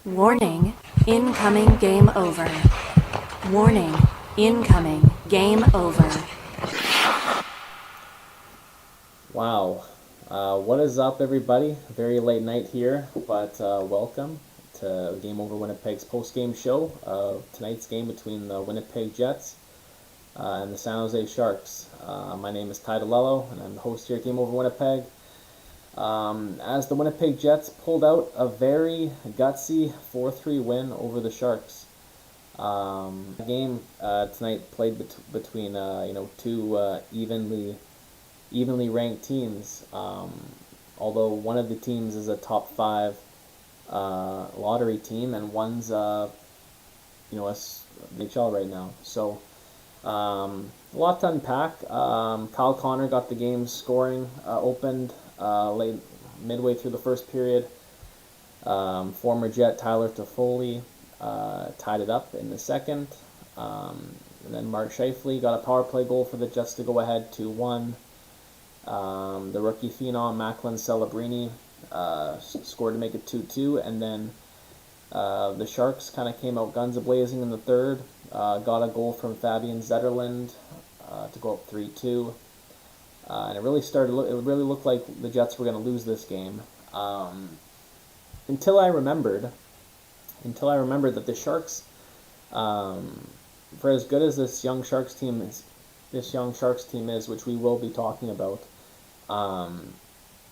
Warning, incoming game over. Warning, incoming game over. Wow. What is up, everybody? Very late night here, but welcome to Game Over Winnipeg's post-game show of tonight's game between the Winnipeg Jets and the San Jose Sharks. My name is Ty Dilello, and I'm the host here at Game Over Winnipeg. As the Winnipeg Jets pulled out a very gutsy 4-3 win over the Sharks. The game tonight played between two evenly ranked teams. Although one of the teams is a top 5 lottery team, and one's a NHL right now. So a lot to unpack. Kyle Connor got the game scoring opened late midway through the first period. Former Jet Tyler Toffoli tied it up in the second. And then Mark Scheifele got a power play goal for the Jets to go ahead 2-1. The rookie phenom Macklin Celebrini scored to make it 2-2, and then the Sharks kind of came out guns a-blazing in the third. Got a goal from Fabian Zetterlund to go up 3-2. And it really looked like the Jets were going to lose this game. Until I remembered that the Sharks, for as good as this young Sharks team is, which we will be talking about,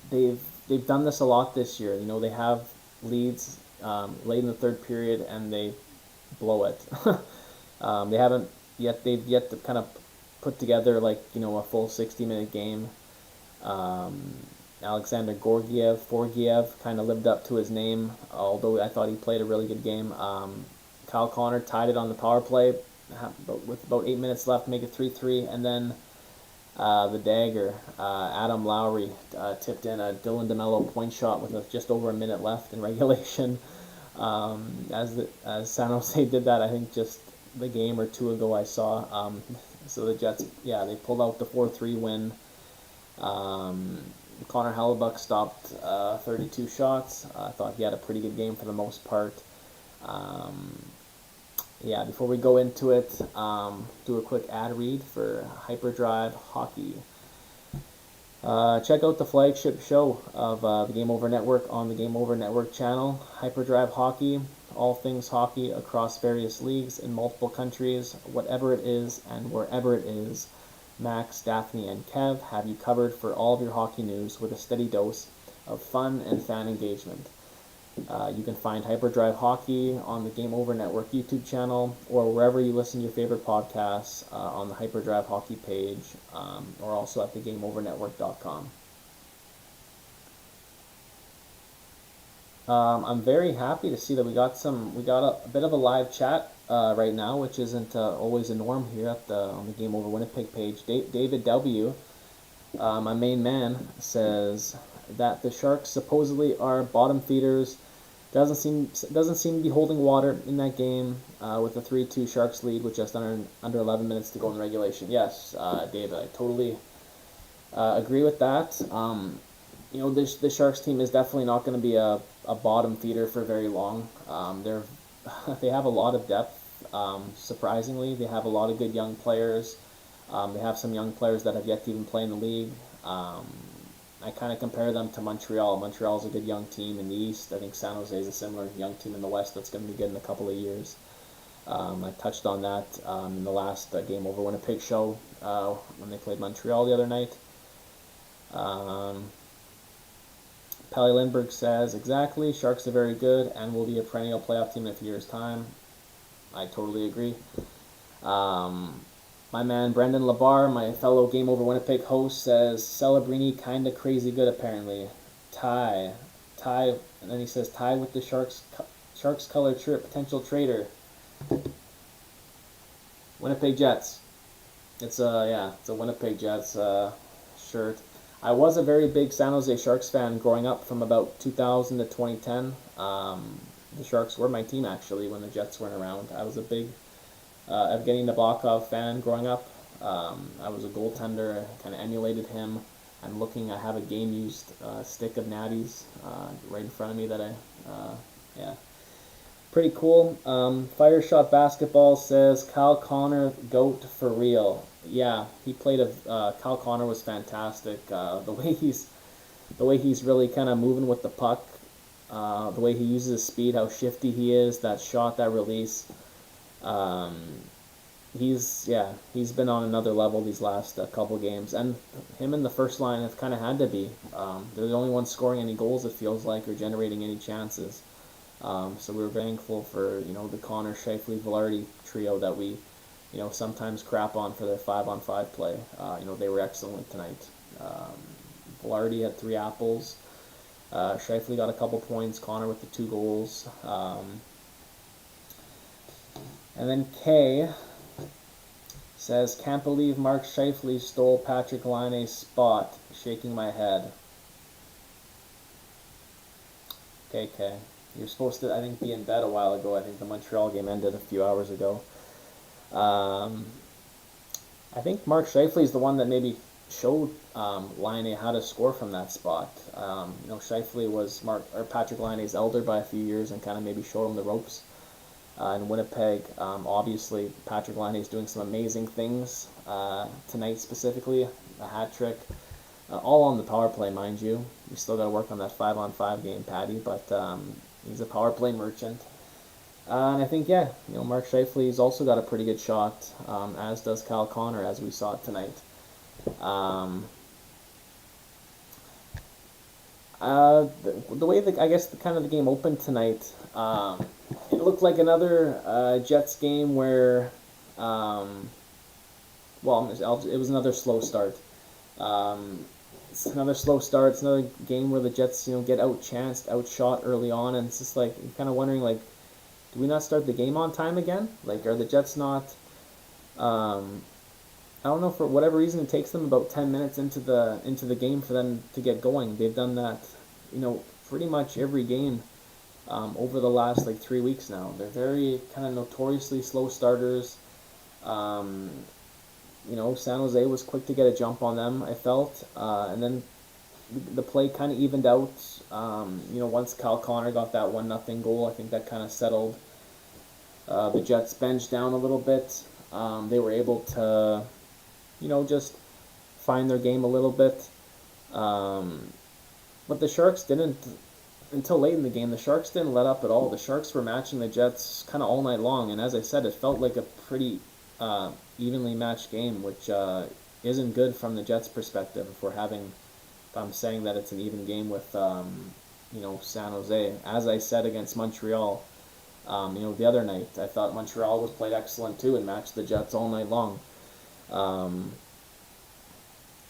they've done this a lot this year. You know, they have leads late in the third period and they blow it. They've yet to kind of put together a full 60-minute game. Alexander Forgiev kind of lived up to his name, although I thought he played a really good game. Kyle Connor tied it on the power play with about 8 minutes left, make it 3-3, and then the dagger, Adam Lowry, tipped in a Dylan DeMello point shot with just over a minute left in regulation. As San Jose did that, I think just the game or two ago I saw. So the Jets, they pulled out the 4-3 win. Connor Hellebuck stopped 32 shots. I thought he had a pretty good game for the most part. Before we go into it, do a quick ad read for Hyperdrive Hockey. Check out the flagship show of the Game Over Network on the Game Over Network channel, Hyperdrive Hockey. All things hockey across various leagues in multiple countries, whatever it is and wherever it is. Max, Daphne, and Kev have you covered for all of your hockey news with a steady dose of fun and fan engagement. You can find Hyperdrive Hockey on the Game Over Network YouTube channel or wherever you listen to your favorite podcasts on the Hyperdrive Hockey page or also at thegameovernetwork.com. I'm very happy to see that we got a bit of a live chat right now, which isn't always a norm here on the Game Over Winnipeg page. David W., my main man, says that the Sharks supposedly are bottom feeders. Doesn't seem to be holding water in that game with a 3-2 Sharks lead with just under 11 minutes to go in regulation. Yes, David, I totally agree with that. The Sharks team is definitely not going to be a bottom feeder for very long. They have a lot of depth. Surprisingly, they have a lot of good young players. They have some young players that have yet to even play in the league. I kind of compare them to Montreal. Montreal's a good young team in the East. I think San Jose is a similar young team in the West that's going to be good in a couple of years. I touched on that in the last Game Over Winnipeg show when they played Montreal the other night. Pally Lindbergh says, exactly, Sharks are very good and will be a perennial playoff team in a few years' time. I totally agree. My man Brendan Labarre, my fellow Game Over Winnipeg host, says, Celebrini kinda crazy good apparently. Ty, and then he says, Ty with the Sharks color shirt, potential trader. Winnipeg Jets. It's a Winnipeg Jets shirt. I was a very big San Jose Sharks fan growing up from about 2000 to 2010. The Sharks were my team, actually, when the Jets weren't around. I was a big Evgeny Nabokov fan growing up. I was a goaltender, kind of emulated him. I have a game-used stick of natties right in front of me that Pretty cool. Fire Shot Basketball says Kyle Connor GOAT for real. Yeah, he played Kyle Connor was fantastic. The way he's really kind of moving with the puck, the way he uses his speed, how shifty he is, that shot, that release. Um, he's been on another level these last couple games, and him and the first line have kind of had to be. They're the only ones scoring any goals, it feels like, or generating any chances. So we were thankful for the Connor, Scheifele, Vilardi trio that we sometimes crap on for their 5-on-5 play. They were excellent tonight. Vilardi had 3 apples. Scheifele got a couple points. Connor with the 2 goals. And then Kay says, can't believe Mark Scheifele stole Patrick Laine's spot. Shaking my head. Okay. You're supposed to, I think, be in bed a while ago. I think the Montreal game ended a few hours ago. I think Mark Scheifele is the one that maybe showed Laine how to score from that spot. Scheifele was Patrick Laine's elder by a few years and kind of maybe showed him the ropes. In Winnipeg, obviously Patrick Laine is doing some amazing things tonight specifically. A hat trick. All on the power play, mind you. We still got to work on that 5-on-5 game, Patty, but he's a power play merchant. And I think, Mark Scheifele's also got a pretty good shot, as does Kyle Connor, as we saw tonight. The way that I guess the game opened tonight, it looked like another Jets game where, it was another slow start. It's another slow start. It's another game where the Jets, get outchanced, outshot early on, and it's just like you're kind of wondering, like, do we not start the game on time again? Like, are the Jets not? I don't know, for whatever reason, it takes them about 10 minutes into the game for them to get going. They've done that, pretty much every game over the last 3 weeks now. They're very kind of notoriously slow starters. San Jose was quick to get a jump on them, I felt, and then the play kind of evened out. Once Kyle Connor got that 1-0 goal, I think that kind of settled the Jets bench down a little bit. They were able to, just find their game a little bit. But the Sharks didn't, until late in the game, the Sharks didn't let up at all. The Sharks were matching the Jets kind of all night long, and as I said, it felt like a pretty evenly matched game, which isn't good from the Jets' perspective. If I'm saying that it's an even game with San Jose. As I said against Montreal, the other night, I thought Montreal was played excellent too and matched the Jets all night long.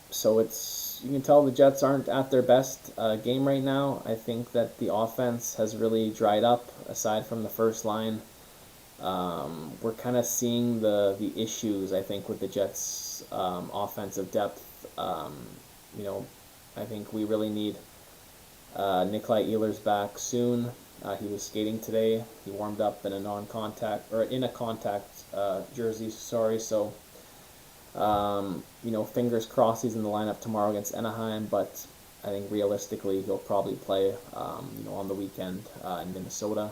So you can tell the Jets aren't at their best game right now. I think that the offense has really dried up aside from the first line. We're kind of seeing the issues, I think, with the Jets' offensive depth. I think we really need Nikolai Ehlers back soon. He was skating today. He warmed up in a contact jersey. So fingers crossed he's in the lineup tomorrow against Anaheim. But I think realistically he'll probably play on the weekend in Minnesota.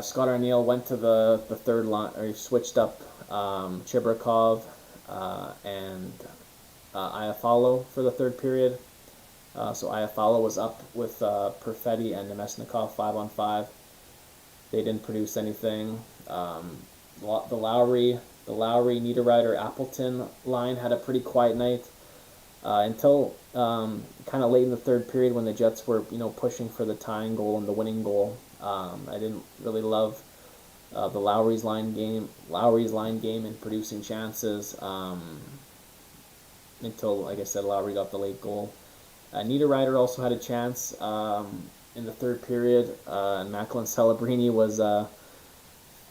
Scott Arniel went to the third line, or he switched up Chibrikov and Iafallo for the third period. So Iafallo was up with Perfetti and Nemesnikov 5-on-5. They didn't produce anything. The Lowry, Niederreiter, Appleton line had a pretty quiet night until kind of late in the third period when the Jets were pushing for the tying goal and the winning goal. I didn't really love the Lowry's line game in producing chances until, like I said, Lowry got the late goal. Niederreiter also had a chance in the third period, and Macklin Celebrini was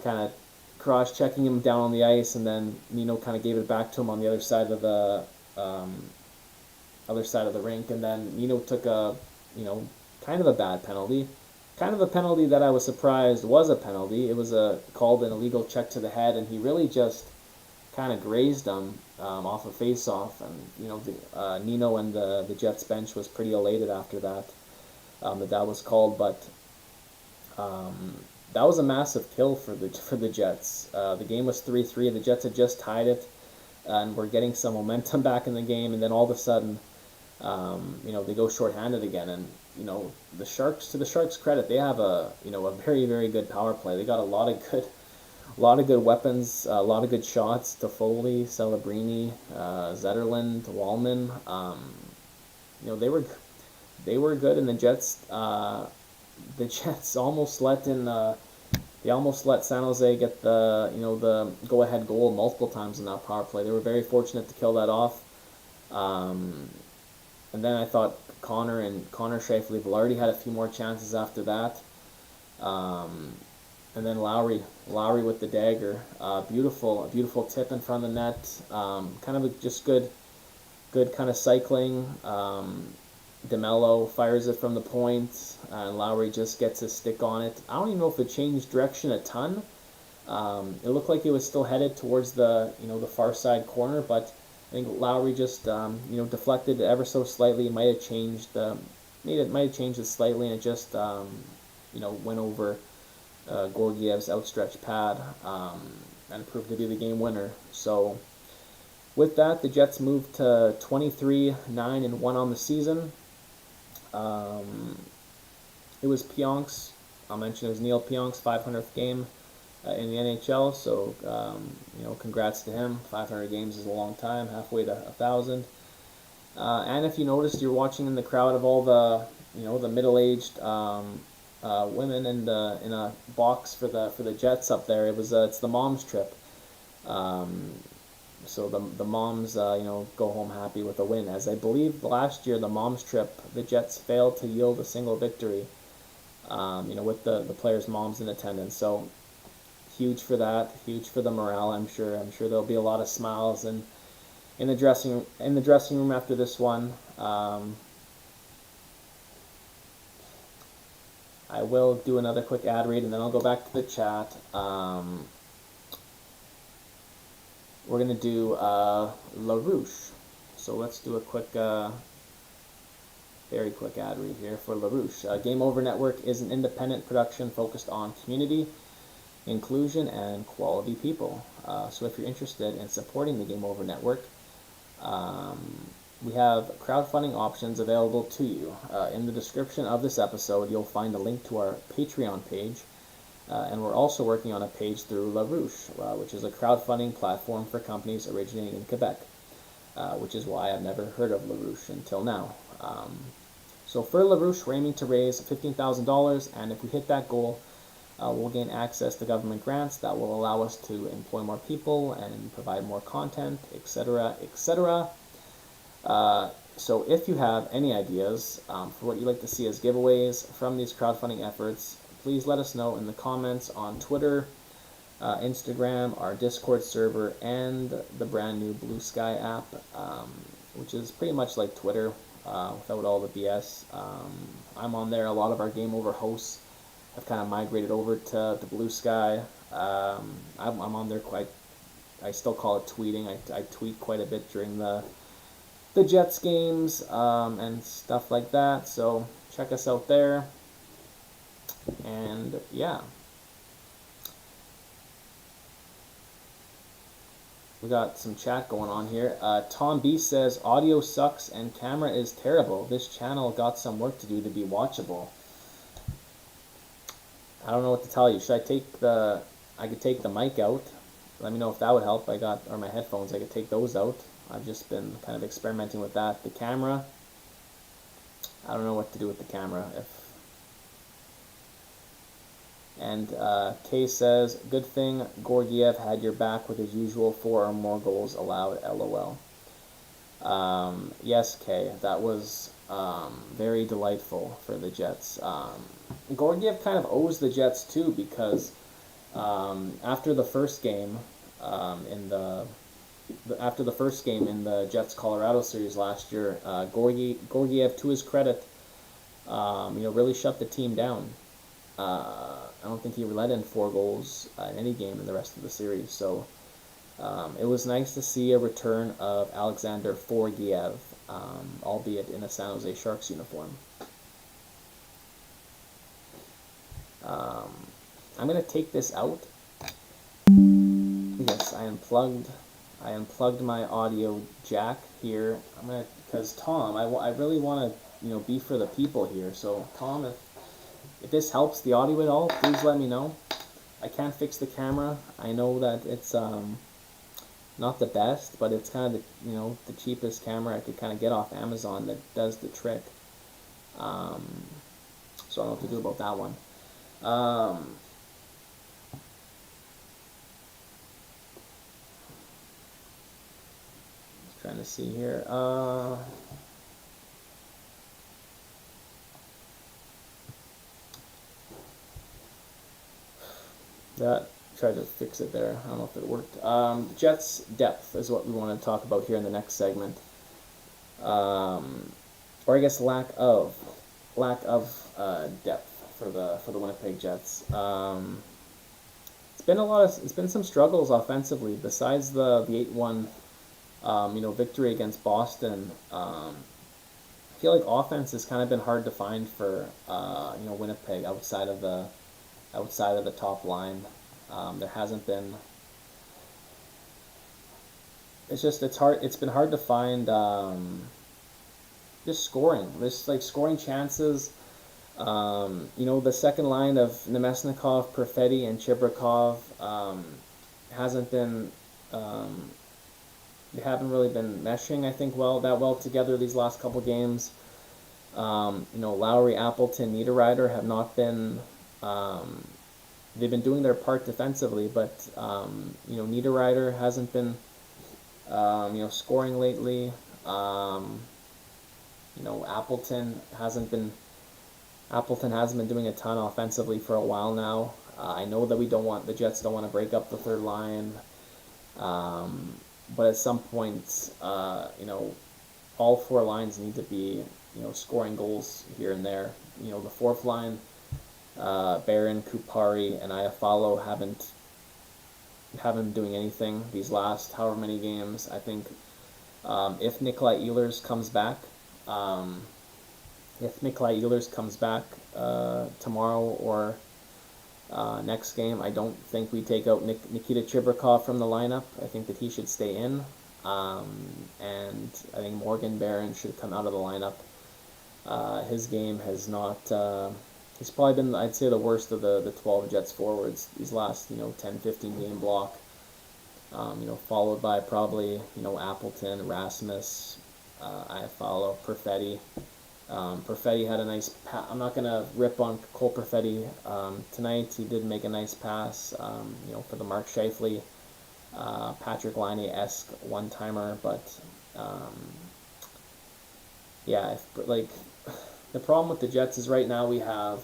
kind of cross-checking him down on the ice, and then Nino kind of gave it back to him on the other side of the rink, and then Nino took a kind of a bad penalty. Kind of a penalty that I was surprised was a penalty. It was called an illegal check to the head, and he really just kind of grazed him off a face-off. And Nino and the Jets bench was pretty elated after that. that was called, but that was a massive kill for the Jets. The game was 3-3. The Jets had just tied it, and were getting some momentum back in the game, and then all of a sudden, they go shorthanded again. And the Sharks, to the Sharks' credit, they have a very, very good power play. They got a lot of good weapons, a lot of good shots. Toffoli, Celebrini, Zetterlund, Wallman. They were good, and the Jets almost let San Jose get the go ahead goal multiple times in that power play. They were very fortunate to kill that off. And then I thought Connor Scheifele Velarde had a few more chances after that. And then Lowry with the dagger. Beautiful tip in front of the net. Kind of just good kind of cycling. DeMello fires it from the point, and Lowry just gets his stick on it. I don't even know if it changed direction a ton. It looked like it was still headed towards the far side corner, but I think Lowry just deflected it ever so slightly. It might have changed it slightly, and it just went over Gorgiev's outstretched pad, and proved to be the game winner. So with that, the Jets moved to 23-9-1 on the season. It was Pionk's, I'll mention it was Neil Pionk's 500th game in the NHL, so congrats to him. 500 games is a long time, halfway to 1,000. And if you noticed, you're watching in the crowd of all the middle-aged women in a box for the Jets up there. It's the mom's trip. So the moms, go home happy with a win. As I believe last year, the moms trip, the Jets failed to yield a single victory, with the players' moms in attendance. So huge for that, huge for the morale. I'm sure there'll be a lot of smiles in the dressing room after this one. I will do another quick ad read, and then I'll go back to the chat. We're going to do LaRouche. So let's do a quick, very quick ad read here for LaRouche. Game Over Network is an independent production focused on community, inclusion, and quality people. So if you're interested in supporting the Game Over Network, we have crowdfunding options available to you. In the description of this episode, you'll find a link to our Patreon page. And we're also working on a page through LaRouche, which is a crowdfunding platform for companies originating in Quebec, which is why I've never heard of LaRouche until now. So for LaRouche, we're aiming to raise $15,000, and if we hit that goal, we'll gain access to government grants that will allow us to employ more people and provide more content, etc., etc. So if you have any ideas for what you'd like to see as giveaways from these crowdfunding efforts, please let us know in the comments on Twitter, Instagram, our Discord server, and the brand new Blue Sky app, which is pretty much like Twitter without all the BS. I'm on there. A lot of our Game Over hosts have kind of migrated over to Blue Sky. I'm on there I still call it tweeting. I tweet quite a bit during the Jets games and stuff like that. So check us out there. And yeah, we got some chat going on here. Tom B says audio sucks and camera is terrible. This channel got some work to do to be watchable. I don't know what to tell you. Should I could take the mic out. Let me know if that would help. Or my headphones, I could take those out. I've just been kind of experimenting with that. The camera, I don't know what to do with the camera. And Kay says, good thing Gorgiev had your back with his usual 4 or more goals allowed, LOL. Yes, Kay, that was very delightful for the Jets. Gorgiev kind of owes the Jets too, because after the first game in the Jets Colorado series last year, Gorgiev, to his credit, really shut the team down. I don't think he let in 4 goals in any game in the rest of the series. So it was nice to see a return of Alexander Gorgiev, albeit in a San Jose Sharks uniform. I'm going to take this out. Yes, I unplugged my audio jack here. Because Tom, I really want to, be for the people here. So Tom, if this helps the audio at all, please let me know. I can't fix the camera. I know that it's not the best, but it's kind of the cheapest camera I could kind of get off Amazon that does the trick. So I don't know what to do about that one. Trying to see here. That tried to fix it there. I don't know if it worked. Jets depth is what we want to talk about here in the next segment. Or I guess lack of depth for the Winnipeg Jets. It's been some struggles offensively besides the 8-1 victory against Boston. I feel like offense has kind of been hard to find for Winnipeg outside of the top line. There hasn't been. It's hard. It's been hard to find just scoring. Just like scoring chances. The second line of Nemesnikov, Perfetti, and Chibrakov hasn't been. They haven't really been meshing, I think, that well together these last couple games. Lowry, Appleton, Niederreiter have not been. They've been doing their part defensively, but Niederreiter hasn't been, scoring lately. Appleton hasn't been doing a ton offensively for a while now. I know that the Jets don't want to break up the third line. But at some point, all four lines need to be, scoring goals here and there. The fourth line, Barron, Kupari, and Iafallo haven't been doing anything these last however many games. I think if Nikolai Ehlers comes back, tomorrow or next game, I don't think we take out Nikita Chibrakov from the lineup. I think that he should stay in, and I think Morgan Barron should come out of the lineup. His game has not. He's probably been, I'd say, the worst of the 12 Jets forwards these last 10-15 game block. Followed by probably Appleton, Rasmus, Iafallo, Perfetti. Perfetti had a nice I'm not going to rip on Cole Perfetti tonight. He did make a nice pass, for the Mark Scheifele, Patrick Laine-esque one-timer. But, the problem with the Jets is right now we have,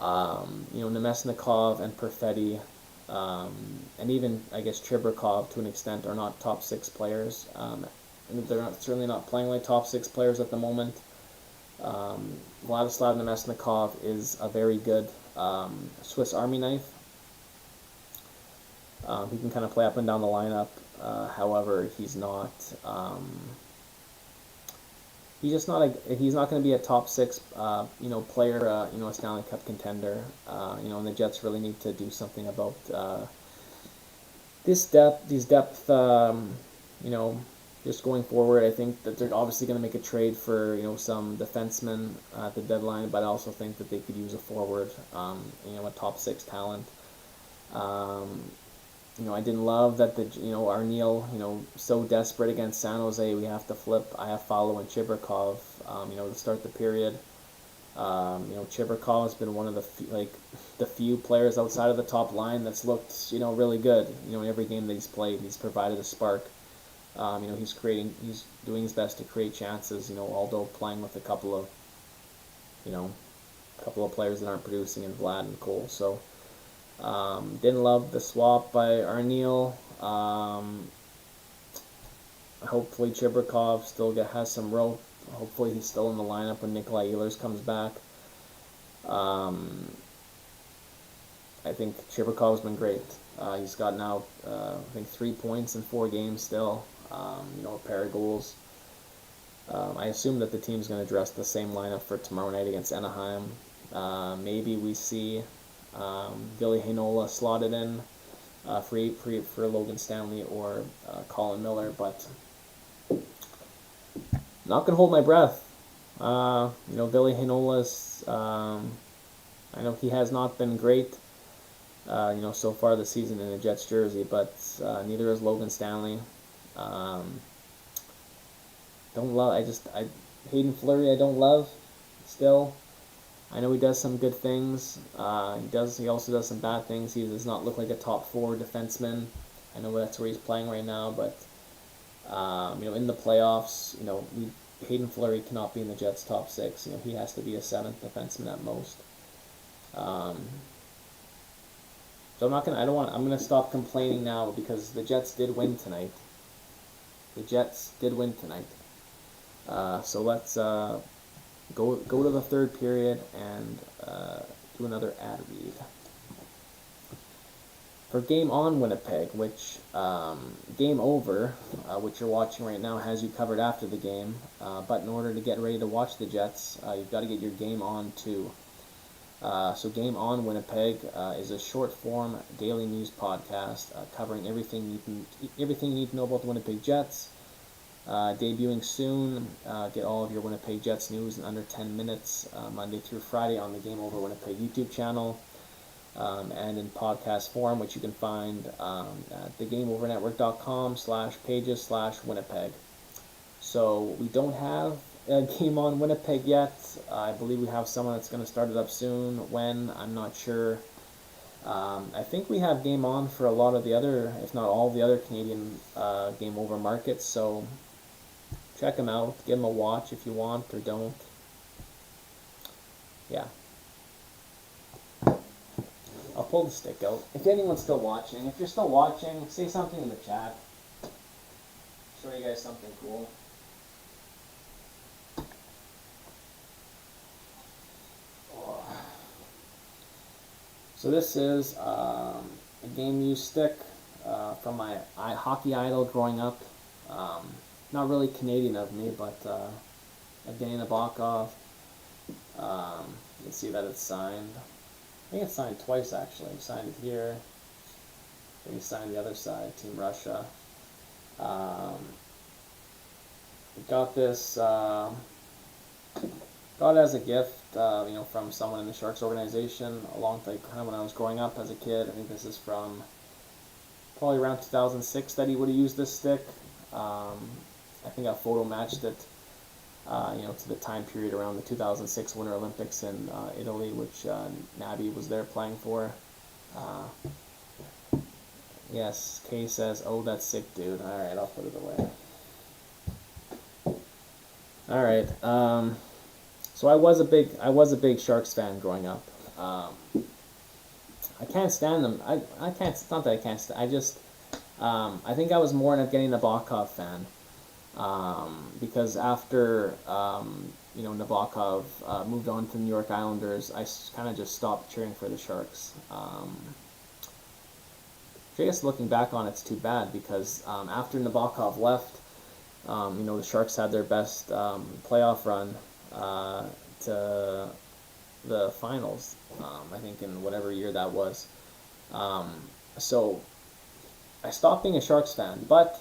Nemesnikov and Perfetti, and even, I guess, Chibrakov to an extent are not top six players. And they're certainly not playing like top six players at the moment. Vladislav Nemesnikov is a very good Swiss Army knife. He can kind of play up and down the lineup. However, he's not. He's not going to be a top six, player. A Stanley Cup contender. And the Jets really need to do something about these depth. Just going forward, I think that they're obviously going to make a trade for some defensemen at the deadline, but I also think that they could use a forward, a top six talent. I didn't love that Arneal, so desperate against San Jose, we have to flip Iafallo and Chibrakov, to start the period. Chibrakov has been one of the few players outside of the top line that's looked, really good. In every game that he's played, he's provided a spark. He's doing his best to create chances, although playing with a couple of players that aren't producing in Vlad and Cole. So, didn't love the swap by Arneal. Hopefully Chibrakov still has some rope. Hopefully he's still in the lineup when Nikolai Ehlers comes back. I think Chibrakov's been great. He's got now, 3 points in 4 games still. A pair of goals. I assume that the team's going to dress the same lineup for tomorrow night against Anaheim. Maybe we see Billy Hainola slotted in for Logan Stanley or Colin Miller, but not gonna hold my breath. Billy Hainola's. I know he has not been great. So far this season in a Jets jersey, but neither is Logan Stanley. Don't love. Hayden Fleury. I don't love. Still, I know he does some good things. He also does some bad things. He does not look like a top 4 defenseman. I know that's where he's playing right now, but in the playoffs, Hayden Fleury cannot be in the Jets' top 6. He has to be a 7th defenseman at most. So I'm gonna stop complaining now because the Jets did win tonight. So let's go to the third period and do another ad read. For Game On Winnipeg, which Game Over, which you're watching right now, has you covered after the game. But in order to get ready to watch the Jets, you've got to get your Game On too. So Game On Winnipeg is a short-form daily news podcast covering everything you need to know about the Winnipeg Jets. Debuting soon, get all of your Winnipeg Jets news in under 10 minutes, Monday through Friday on the Game Over Winnipeg YouTube channel, and in podcast form, which you can find at thegameovernetwork.com/pages/Winnipeg. So we don't have a Game On Winnipeg yet. I believe we have someone that's going to start it up soon. When, I'm not sure. I think we have Game On for a lot of the other, if not all the other Canadian Game Over markets. So check them out. Give them a watch if you want or don't. Yeah. I'll pull the stick out. If anyone's still watching, if you're still watching, say something in the chat. Show you guys something cool. So this is a game use stick from my hockey idol growing up. Not really Canadian of me, but Evgeny Nabokov. You can see that it's signed. I think it's signed twice actually. He signed it here. Then he signed the other side, Team Russia. Got this. Got it as a gift, from someone in the Sharks organization, kind of when I was growing up as a kid. I think this is from probably around 2006 that he would have used this stick. I think I photo matched it, to the time period around the 2006 Winter Olympics in Italy, which Naby was there playing for. Yes, Kay says, "Oh, that's sick, dude." All right, I'll put it away. All right. So I was a big Sharks fan growing up. I can't stand them. I can't. It's not that I can't stand. I think I was more an Evgeny Nabokov fan. Because after Nabokov moved on to the New York Islanders, I kind of just stopped cheering for the Sharks. I guess looking back on it's too bad because after Nabokov left, the Sharks had their best playoff run to the finals, I think in whatever year that was. So I stopped being a Sharks fan, but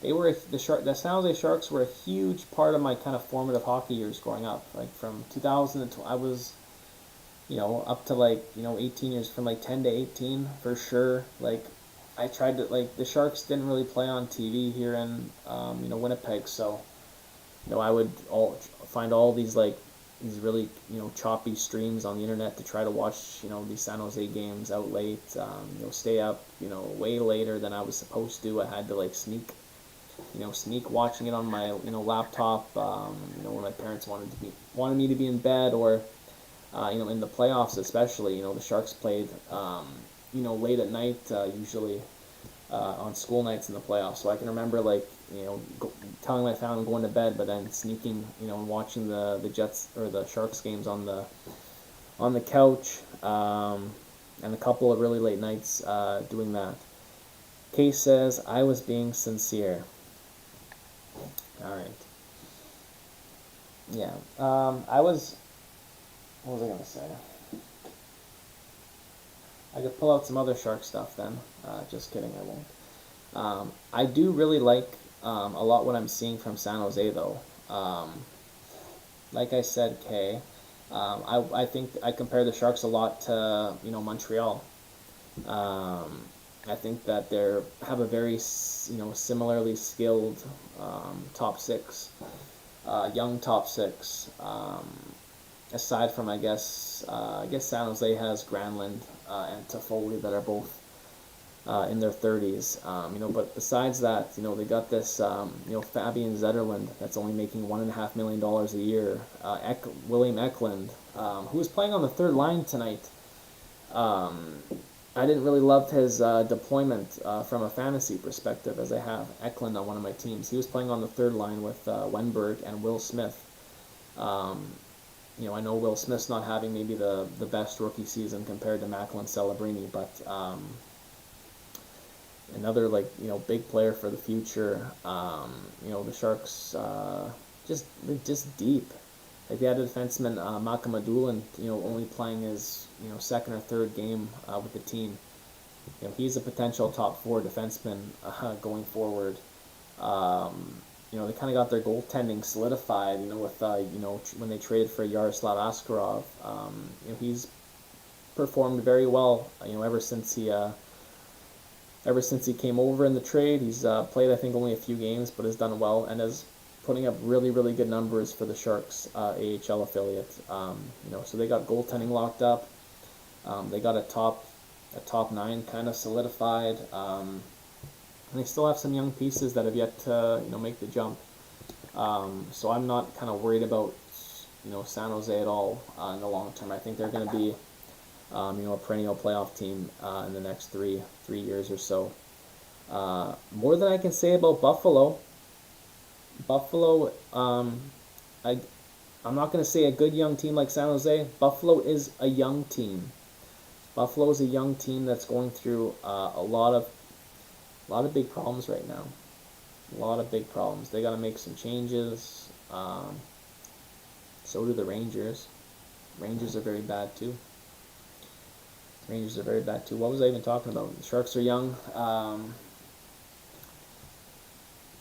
the San Jose Sharks were a huge part of my kind of formative hockey years growing up. Like from 2000 to I was, up to 18 years, from 10 to 18 for sure. I tried to the Sharks didn't really play on TV here in Winnipeg, so I would find all these really choppy streams on the internet to try to watch these San Jose games out late. Stay up way later than I was supposed to. I had to sneak watching it on my laptop. When my parents wanted me to be in bed, or in the playoffs especially. The Sharks played late at night usually on school nights in the playoffs. So I can remember telling my family I'm going to bed, but then sneaking and watching the Jets or the Sharks games on the couch, and a couple of really late nights doing that. Case says I was being sincere. All right. Yeah. What was I gonna say? I could pull out some other Shark stuff then. Just kidding, I won't. I do really like a lot what I'm seeing from San Jose though. Like I said, Kay, I think I compare the Sharks a lot to Montreal. I think that they have a very similarly skilled top six, young top six. Aside from I guess San Jose has Granlund and Toffoli that are both in their 30s. But besides that, they got this Fabian Zetterlund that's only making $1.5 million a year. William Eklund, who was playing on the third line tonight. I didn't really love his deployment from a fantasy perspective, as I have Eklund on one of my teams. He was playing on the third line with Wenberg and Will Smith. I know Will Smith's not having maybe the best rookie season compared to Macklin Celebrini, but another big player for the future. The Sharks just deep. Like they had a defenseman Malcolm Adoulin, only playing his second or third game with the team. He's a potential top four defenseman going forward. They kind of got their goaltending solidified. With when they traded for Yaroslav Askarov. He's performed very well. Ever since he came over in the trade, he's played I think only a few games, but has done well and is putting up really, really good numbers for the Sharks AHL affiliate. So they got goaltending locked up. They got a top nine kind of solidified. And they still have some young pieces that have yet to make the jump. So I'm not kind of worried about San Jose at all in the long term. I think they're going to be a perennial playoff team in the next three years or so. More than I can say about Buffalo. Buffalo, I'm not going to say a good young team like San Jose. Buffalo is a young team. Buffalo is a young team that's going through a lot of big problems right now. A lot of big problems. They got to make some changes. So do the Rangers. Rangers are very bad too. What was I even talking about? The Sharks are young.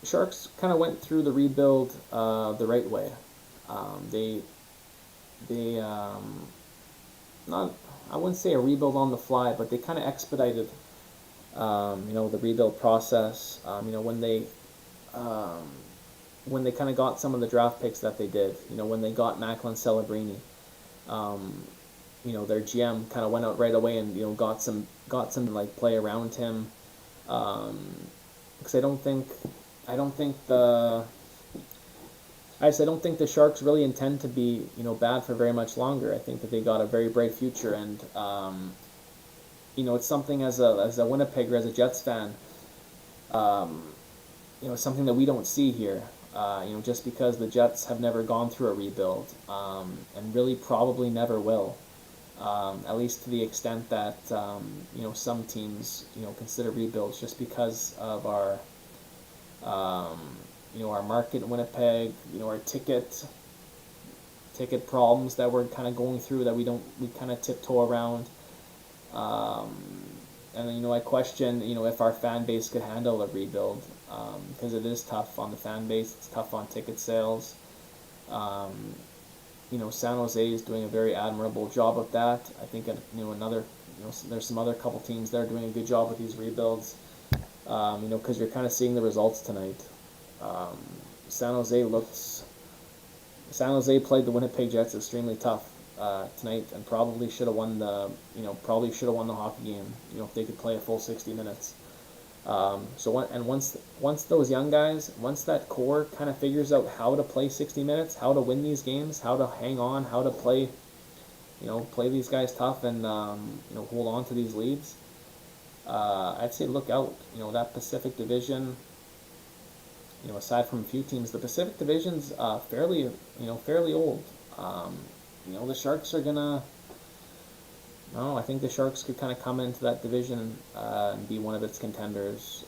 Sharks kind of went through the rebuild the right way. They not, I wouldn't say a rebuild on the fly, but they kind of expedited the rebuild process. When they kind of got some of the draft picks that they did, when they got Macklin Celebrini, their GM kind of went out right away and got some like play around him, because I don't think the Sharks really intend to be bad for very much longer. I think that they got a very bright future, and it's something as a Winnipegger, as a Jets fan, it's something that we don't see here. Just because the Jets have never gone through a rebuild, and really probably never will. At least to the extent that some teams consider rebuilds, just because of our our market in Winnipeg, our ticket problems that we're kind of going through, that we kind of tiptoe around. And then, I question, if our fan base could handle a rebuild, because it is tough on the fan base, it's tough on ticket sales. San Jose is doing a very admirable job of that. I think, there's some other couple teams that are doing a good job with these rebuilds, because you're kind of seeing the results tonight. San Jose played the Winnipeg Jets extremely tough tonight, and probably should have won the hockey game, if they could play a full 60 minutes. Once those young guys, once that core kind of figures out how to play 60 minutes, how to win these games, how to hang on, how to play these guys tough, and hold on to these leads, I'd say look out. That Pacific Division, aside from a few teams, the Pacific Division's fairly old. The Sharks are gonna. No, I think the Sharks could kind of come into that division and be one of its contenders,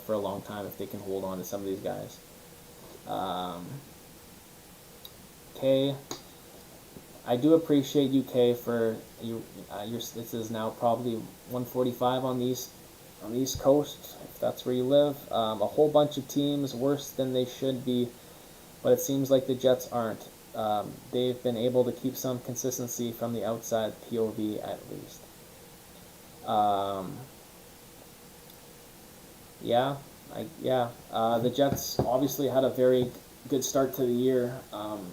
for a long time if they can hold on to some of these guys. Okay. I do appreciate UK for you. This is now probably 1:45 on the East Coast, if that's where you live. A whole bunch of teams worse than they should be, but it seems like the Jets aren't. They've been able to keep some consistency from the outside POV at least. The Jets obviously had a very good start to the year.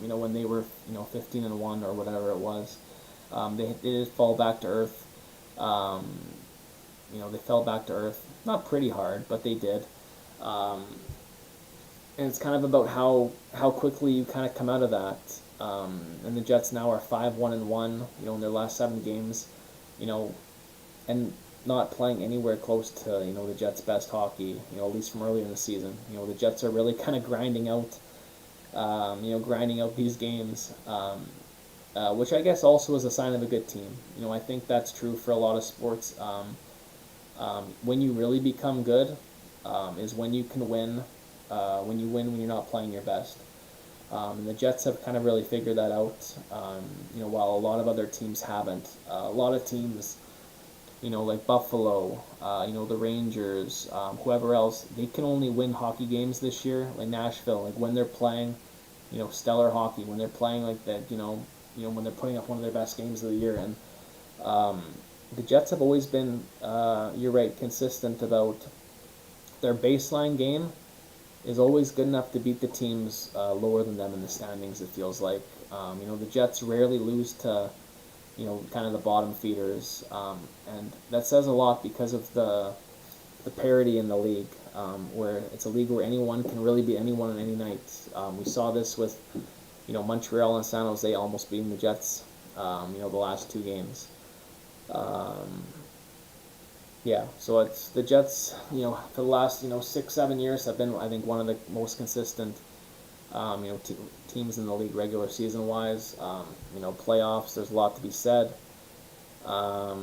When they were 15-1 or whatever it was, they did fall back to earth. They fell back to earth, not pretty hard, but they did. And it's kind of about how quickly you kind of come out of that. And the Jets now are 5-1-1, in their last 7 games, and not playing anywhere close to, the Jets' best hockey, at least from earlier in the season. The Jets are really kind of grinding out these games, which I guess also is a sign of a good team. I think that's true for a lot of sports. When you really become good is when you can win, when you're not playing your best. And the Jets have kind of really figured that out, while a lot of other teams haven't. A lot of teams, like Buffalo, the Rangers, whoever else, they can only win hockey games this year. Like Nashville, like when they're playing, stellar hockey, when they're playing like that, when they're putting up one of their best games of the year. And the Jets have always been, you're right, consistent about their baseline game is always good enough to beat the teams lower than them in the standings, it feels like. The Jets rarely lose to, kind of the bottom feeders. And that says a lot because of the parity in the league, where it's a league where anyone can really beat anyone on any night. We saw this with, Montreal and San Jose almost beating the Jets, the last 2 games. So it's the Jets, for the last, 6-7 years have been, I think, one of the most consistent, teams in the league regular season wise. Playoffs, there's a lot to be said. I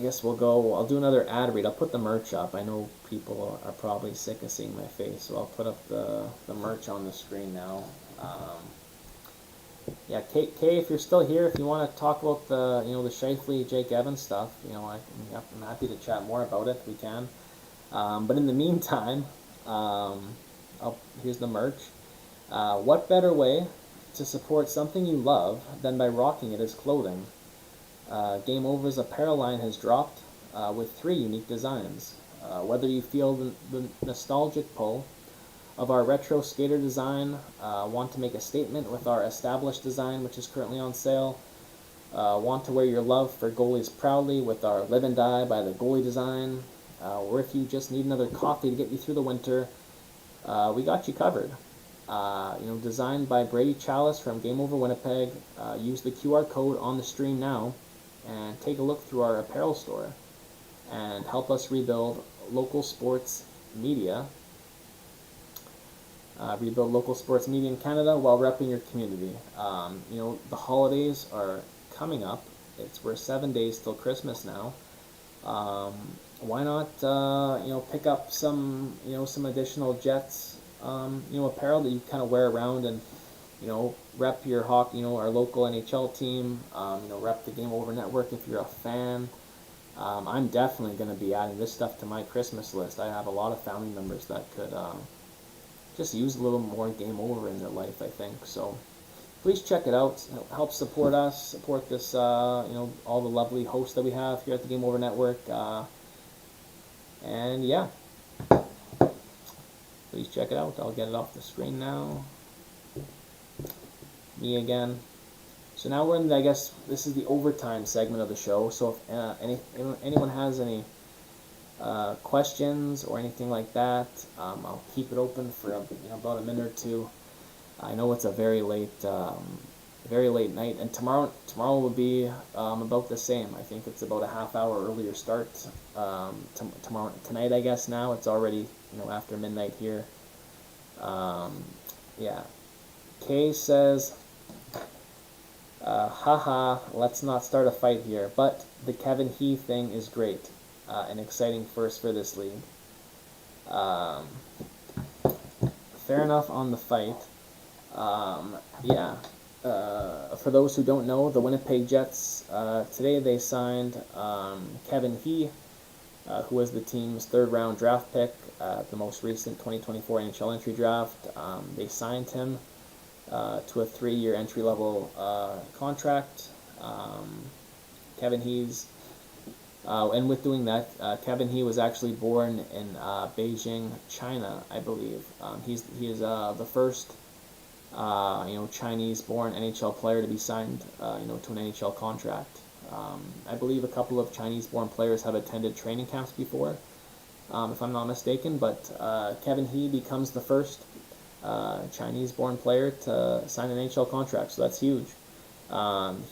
guess I'll do another ad read. I'll put the merch up. I know people are probably sick of seeing my face, so I'll put up the merch on the screen now. Kay, if you're still here, if you want to talk about the Shifley, Jake Evans stuff, I'm happy to chat more about it. We can. But in the meantime, here's the merch. What better way to support something you love than by rocking it as clothing? Game Over's apparel line has dropped with 3 unique designs. Whether you feel the nostalgic pull of our retro skater design, want to make a statement with our established design, which is currently on sale, want to wear your love for goalies proudly with our Live and Die by the Goalie design, or if you just need another coffee to get you through the winter, we got you covered. Designed by Brady Chalice from Game Over Winnipeg. Use the QR code on the stream now and take a look through our apparel store and help us rebuild local sports media. Rebuild local sports media in Canada while repping your community. The holidays are coming up. We're 7 days till Christmas now. Why not pick up some additional Jets apparel that you kind of wear around and rep your hockey, our local NHL team, rep the Game Over Network if you're a fan. I'm definitely going to be adding this stuff to my Christmas list. I have a lot of family members that could just use a little more Game Over in their life, I think. So please check it out. Help support us, support this, all the lovely hosts that we have here at the Game Over Network. Please check it out. I'll get it off the screen now. Me again. So now we're in I guess this is the overtime segment of the show. So if anyone has any questions or anything like that, I'll keep it open for about a minute or 2. I know it's a very late night, and tomorrow will be about the same. I think it's about a half hour earlier start. Tonight, I guess now it's already after midnight here. Kay says, haha, let's not start a fight here, but the Kevin He thing is great. An exciting first for this league. fair enough on the fight. Yeah. For those who don't know, the Winnipeg Jets, today they signed Kevin He, who was the team's third-round draft pick at the most recent 2024 NHL entry draft. They signed him to a 3-year entry-level contract. Kevin He's, and with doing that, Kevin He was actually born in Beijing, China, I believe. He is the first Chinese-born NHL player to be signed to an NHL contract. I believe a couple of Chinese-born players have attended training camps before, if I'm not mistaken. But Kevin He becomes the first Chinese-born player to sign an NHL contract, so that's huge.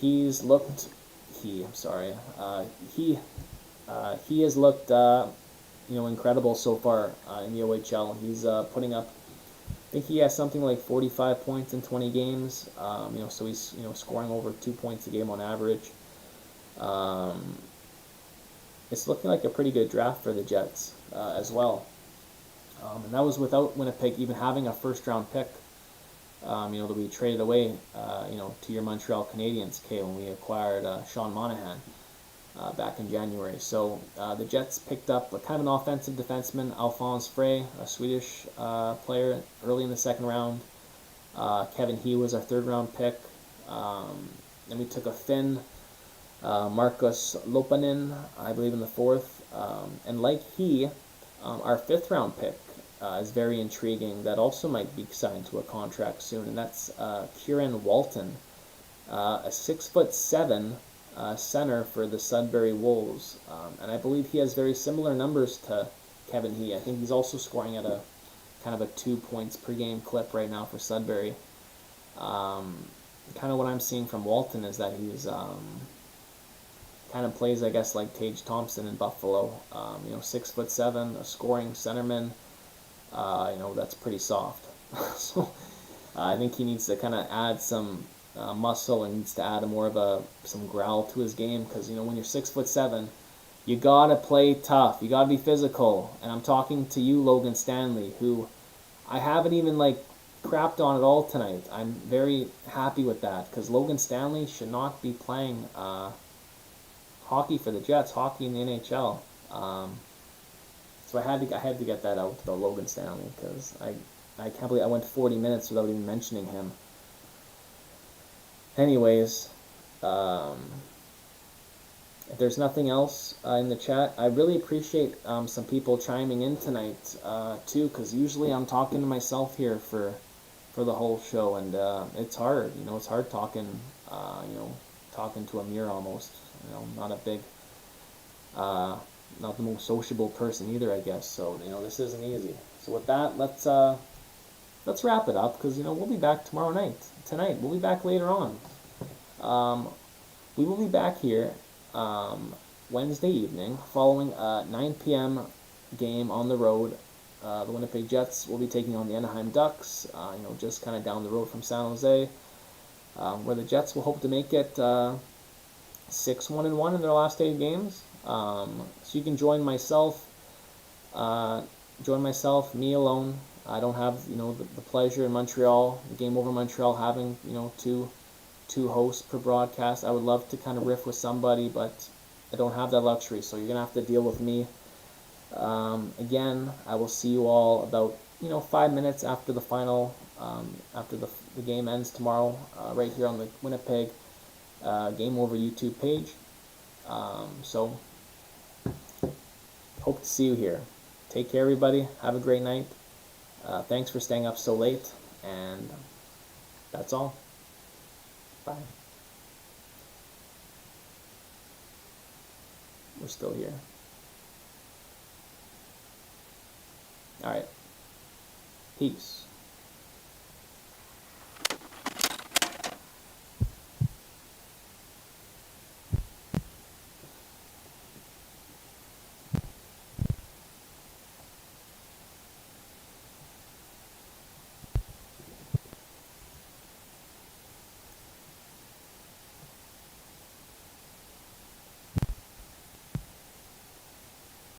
He has looked incredible so far in the OHL. He's putting up, I think he has something like 45 points in 20 games. So he's scoring over 2 points a game on average. It's looking like a pretty good draft for the Jets as well. And that was without Winnipeg even having a first-round pick. That we traded away, to your Montreal Canadiens, when we acquired Sean Monahan back in January. So the Jets picked up a kind of an offensive defenseman, Alphonse Frey, a Swedish player, early in the second round. Kevin He was our third-round pick. Then we took a Finn, Markus Lopanen, I believe, in the fourth. And like he, our fifth-round pick is very intriguing. That also might be signed to a contract soon, and that's Kieran Walton, a 6'7" center for the Sudbury Wolves, and I believe he has very similar numbers to Kevin He. I think he's also scoring at a kind of a 2 points per game clip right now for Sudbury. Kind of what I'm seeing from Walton is that he's kind of plays, I guess, like Tage Thompson in Buffalo. 6'7", a scoring centerman. That's pretty soft. So I think he needs to kind of add some muscle, and needs to add more of some growl to his game, because when you're 6'7", you gotta play tough, you gotta be physical. And I'm talking to you, Logan Stanley, who I haven't even crapped on at all tonight. I'm very happy with that, because Logan Stanley should not be playing hockey for the Jets, hockey in the NHL. So I had to get that out about Logan Stanley, because I can't believe I went 40 minutes without even mentioning him. Anyways, if there's nothing else in the chat, I really appreciate some people chiming in tonight too, because usually I'm talking to myself here for the whole show, and it's hard. It's hard talking to a mirror almost. Not a big, not the most sociable person either, I guess. So this isn't easy. So with that, let's wrap it up, because we'll be back tomorrow night. Tonight we'll be back later on. We will be back here Wednesday evening following a 9 p.m. game on the road. The Winnipeg Jets will be taking on the Anaheim Ducks, just kind of down the road from San Jose, where the Jets will hope to make it 6-1-1 in their last 8 games. So you can join myself, me alone. I don't have the pleasure in Montreal, Game Over Montreal, having two hosts per broadcast. I would love to kind of riff with somebody, but I don't have that luxury, so you're gonna have to deal with me. Again, I will see you all about 5 minutes after the final, after the game ends tomorrow, right here on the Winnipeg Game Over YouTube page. So hope to see you here. Take care, everybody. Have a great night. Thanks for staying up so late, and that's all. Bye. We're still here. All right. Peace.